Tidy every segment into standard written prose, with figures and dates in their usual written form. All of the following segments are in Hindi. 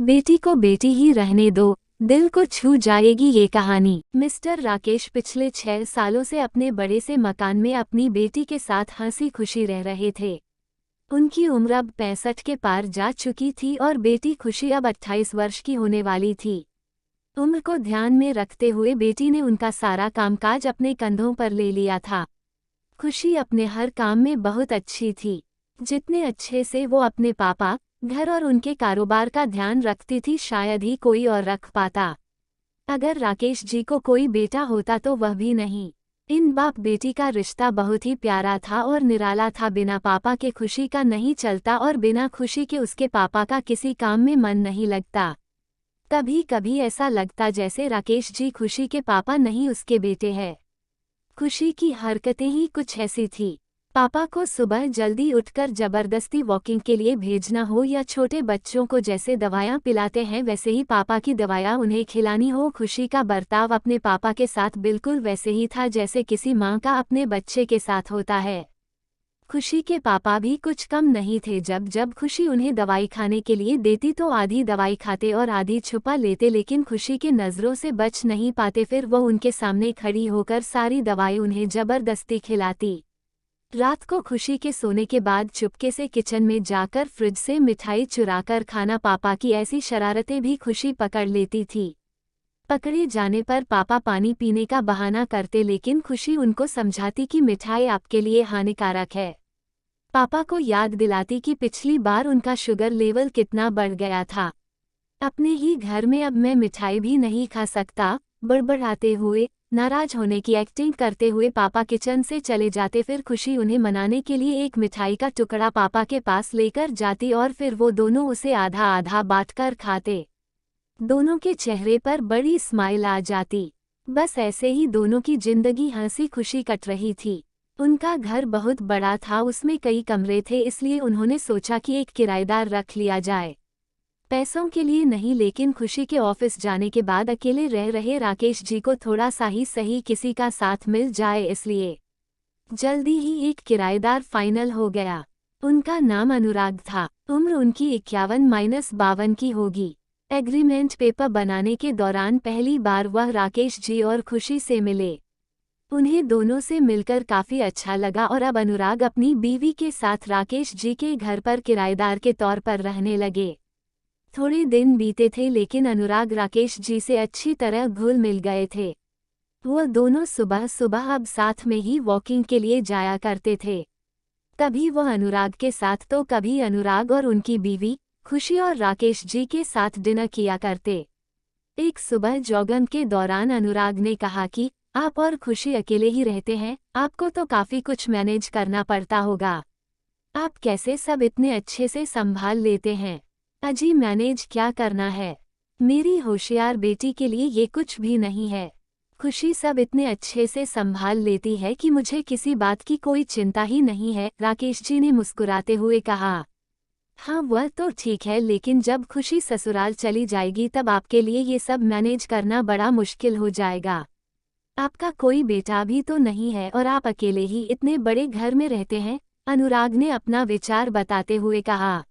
बेटी को बेटी ही रहने दो, दिल को छू जाएगी ये कहानी। मिस्टर राकेश पिछले 6 सालों से अपने बड़े से मकान में अपनी बेटी के साथ हंसी खुशी रह रहे थे। उनकी उम्र अब 65 के पार जा चुकी थी और बेटी खुशी अब 28 वर्ष की होने वाली थी। उम्र को ध्यान में रखते हुए बेटी ने उनका सारा कामकाज अपने कंधों पर ले लिया था। खुशी अपने हर काम में बहुत अच्छी थी, जितने अच्छे से वो अपने पापा, घर और उनके कारोबार का ध्यान रखती थी शायद ही कोई और रख पाता। अगर राकेश जी को कोई बेटा होता तो वह भी नहीं। इन बाप बेटी का रिश्ता बहुत ही प्यारा था और निराला था। बिना पापा के खुशी का नहीं चलता और बिना खुशी के उसके पापा का किसी काम में मन नहीं लगता। कभी कभी ऐसा लगता जैसे राकेश जी खुशी के पापा नहीं उसके बेटे हैं। खुशी की हरकतें ही कुछ ऐसी थी। पापा को सुबह जल्दी उठकर जबरदस्ती वॉकिंग के लिए भेजना हो या छोटे बच्चों को जैसे दवायां पिलाते हैं वैसे ही पापा की दवायां उन्हें खिलानी हो। खुशी का बर्ताव अपने पापा के साथ बिल्कुल वैसे ही था जैसे किसी माँ का अपने बच्चे के साथ होता है। खुशी के पापा भी कुछ कम नहीं थे। जब जब खुशी उन्हें दवाई खाने के लिए देती तो आधी दवाई खाते और आधी छुपा लेते, लेकिन खुशी के नज़रों से बच नहीं पाते। फिर वो उनके सामने खड़ी होकर सारी दवाई उन्हें जबरदस्ती खिलाती। रात को खुशी के सोने के बाद चुपके से किचन में जाकर फ्रिज से मिठाई चुराकर खाना। पापा की ऐसी शरारतें भी खुशी पकड़ लेती थी। पकड़े जाने पर पापा पानी पीने का बहाना करते, लेकिन खुशी उनको समझाती कि मिठाई आपके लिए हानिकारक है। पापा को याद दिलाती कि पिछली बार उनका शुगर लेवल कितना बढ़ गया था। अपने ही घर में अब मैं मिठाई भी नहीं खा सकता, बड़बड़ाते हुए नाराज होने की एक्टिंग करते हुए पापा किचन से चले जाते। फिर खुशी उन्हें मनाने के लिए एक मिठाई का टुकड़ा पापा के पास लेकर जाती और फिर वो दोनों उसे आधा आधा बांटकर खाते। दोनों के चेहरे पर बड़ी स्माइल आ जाती। बस ऐसे ही दोनों की जिंदगी हंसी खुशी कट रही थी। उनका घर बहुत बड़ा था, उसमें कई कमरे थे, इसलिए उन्होंने सोचा कि एक किराएदार रख लिया जाए। पैसों के लिए नहीं, लेकिन खुशी के ऑफिस जाने के बाद अकेले रह रहे राकेश जी को थोड़ा सा ही सही किसी का साथ मिल जाए, इसलिए जल्दी ही एक किराएदार फाइनल हो गया। उनका नाम अनुराग था। उम्र उनकी 51-52 की होगी। एग्रीमेंट पेपर बनाने के दौरान पहली बार वह राकेश जी और खुशी से मिले। उन्हें दोनों से मिलकर काफी अच्छा लगा और अब अनुराग अपनी बीवी के साथ राकेश जी के घर पर किराएदार के तौर पर रहने लगे। थोड़े दिन बीते थे, लेकिन अनुराग राकेश जी से अच्छी तरह घुल मिल गए थे। वो दोनों सुबह सुबह अब साथ में ही वॉकिंग के लिए जाया करते थे। कभी वह अनुराग के साथ तो कभी अनुराग और उनकी बीवी खुशी और राकेश जी के साथ डिनर किया करते। एक सुबह जॉगिंग के दौरान अनुराग ने कहा कि आप और खुशी अकेले ही रहते हैं, आपको तो काफी कुछ मैनेज करना पड़ता होगा। आप कैसे सब इतने अच्छे से संभाल लेते हैं? अजी मैनेज क्या करना है, मेरी होशियार बेटी के लिए ये कुछ भी नहीं है। खुशी सब इतने अच्छे से संभाल लेती है कि मुझे किसी बात की कोई चिंता ही नहीं है, राकेश जी ने मुस्कुराते हुए कहा। हाँ वह तो ठीक है, लेकिन जब खुशी ससुराल चली जाएगी तब आपके लिए ये सब मैनेज करना बड़ा मुश्किल हो जाएगा। आपका कोई बेटा भी तो नहीं है और आप अकेले ही इतने बड़े घर में रहते हैं, अनुराग ने अपना विचार बताते हुए कहा।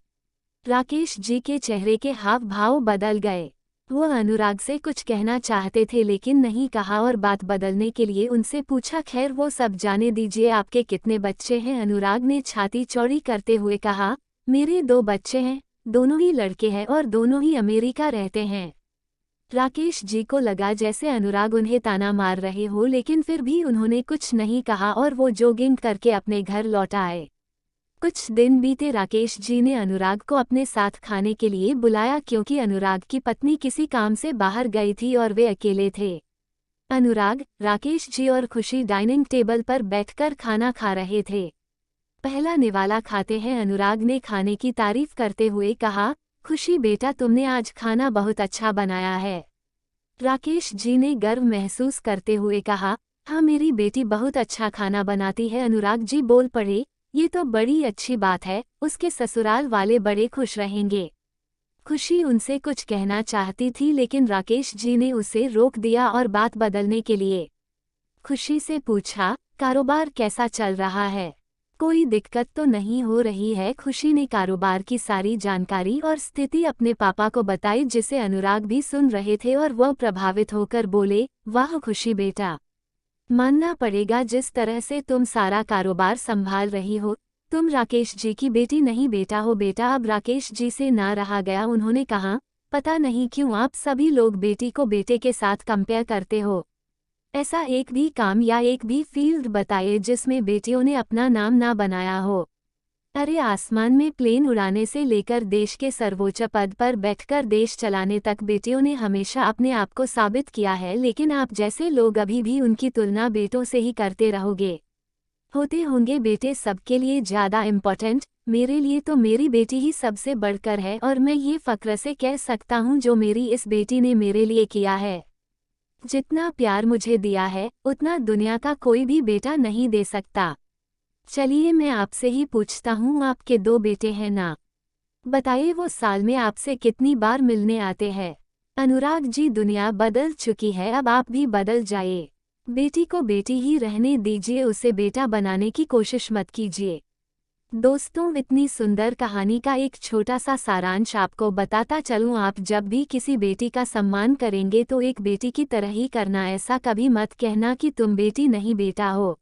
राकेश जी के चेहरे के हाव भाव बदल गए। वह अनुराग से कुछ कहना चाहते थे लेकिन नहीं कहा और बात बदलने के लिए उनसे पूछा, खैर वो सब जाने दीजिए, आपके कितने बच्चे हैं? अनुराग ने छाती चौड़ी करते हुए कहा, मेरे 2 बच्चे हैं, दोनों ही लड़के हैं और दोनों ही अमेरिका रहते हैं। राकेश जी को लगा जैसे अनुराग उन्हें ताना मार रहे हो, लेकिन फिर भी उन्होंने कुछ नहीं कहा और वो जॉगिंग करके अपने घर लौट आए। कुछ दिन बीते, राकेश जी ने अनुराग को अपने साथ खाने के लिए बुलाया क्योंकि अनुराग की पत्नी किसी काम से बाहर गई थी और वे अकेले थे। अनुराग, राकेश जी और खुशी डाइनिंग टेबल पर बैठकर खाना खा रहे थे। पहला निवाला खाते हैं, अनुराग ने खाने की तारीफ करते हुए कहा। खुशी बेटा, तुमने आज खाना बहुत अच्छा बनाया है। राकेश जी ने गर्व महसूस करते हुए कहा, हाँ मेरी बेटी बहुत अच्छा खाना बनाती है। अनुराग जी बोल पड़े, ये तो बड़ी अच्छी बात है, उसके ससुराल वाले बड़े खुश रहेंगे। खुशी उनसे कुछ कहना चाहती थी लेकिन राकेश जी ने उसे रोक दिया और बात बदलने के लिए खुशी से पूछा, कारोबार कैसा चल रहा है? कोई दिक्कत तो नहीं हो रही है? खुशी ने कारोबार की सारी जानकारी और स्थिति अपने पापा को बताई, जिसे अनुराग भी सुन रहे थे और वह प्रभावित होकर बोले, वाह खुशी बेटा, मानना पड़ेगा जिस तरह से तुम सारा कारोबार संभाल रही हो। तुम राकेश जी की बेटी नहीं बेटा हो। बेटा अब राकेश जी से ना रहा गया। उन्होंने कहा, पता नहीं क्यों आप सभी लोग बेटी को बेटे के साथ कंपेयर करते हो। ऐसा एक भी काम या एक भी फील्ड बताइए जिसमें बेटियों ने अपना नाम ना बनाया हो। अरे आसमान में प्लेन उड़ाने से लेकर देश के सर्वोच्च पद पर बैठकर देश चलाने तक बेटियों ने हमेशा अपने आप को साबित किया है, लेकिन आप जैसे लोग अभी भी उनकी तुलना बेटों से ही करते रहोगे। होते होंगे बेटे सबके लिए ज़्यादा इम्पोर्टेंट, मेरे लिए तो मेरी बेटी ही सबसे बढ़कर है और मैं ये फ़ख्र से कह सकता हूँ जो मेरी इस बेटी ने मेरे लिए किया है। जितना प्यार मुझे दिया है उतना दुनिया का कोई भी बेटा नहीं दे सकता। चलिए मैं आपसे ही पूछता हूँ, आपके 2 बेटे हैं ना? बताइए वो साल में आपसे कितनी बार मिलने आते हैं? अनुराग जी दुनिया बदल चुकी है, अब आप भी बदल जाइए। बेटी को बेटी ही रहने दीजिए, उसे बेटा बनाने की कोशिश मत कीजिए। दोस्तों, इतनी सुंदर कहानी का एक छोटा सा सारांश आपको बताता चलूं, आप जब भी किसी बेटी का सम्मान करेंगे तो एक बेटी की तरह ही करना। ऐसा कभी मत कहना कि तुम बेटी नहीं बेटा हो।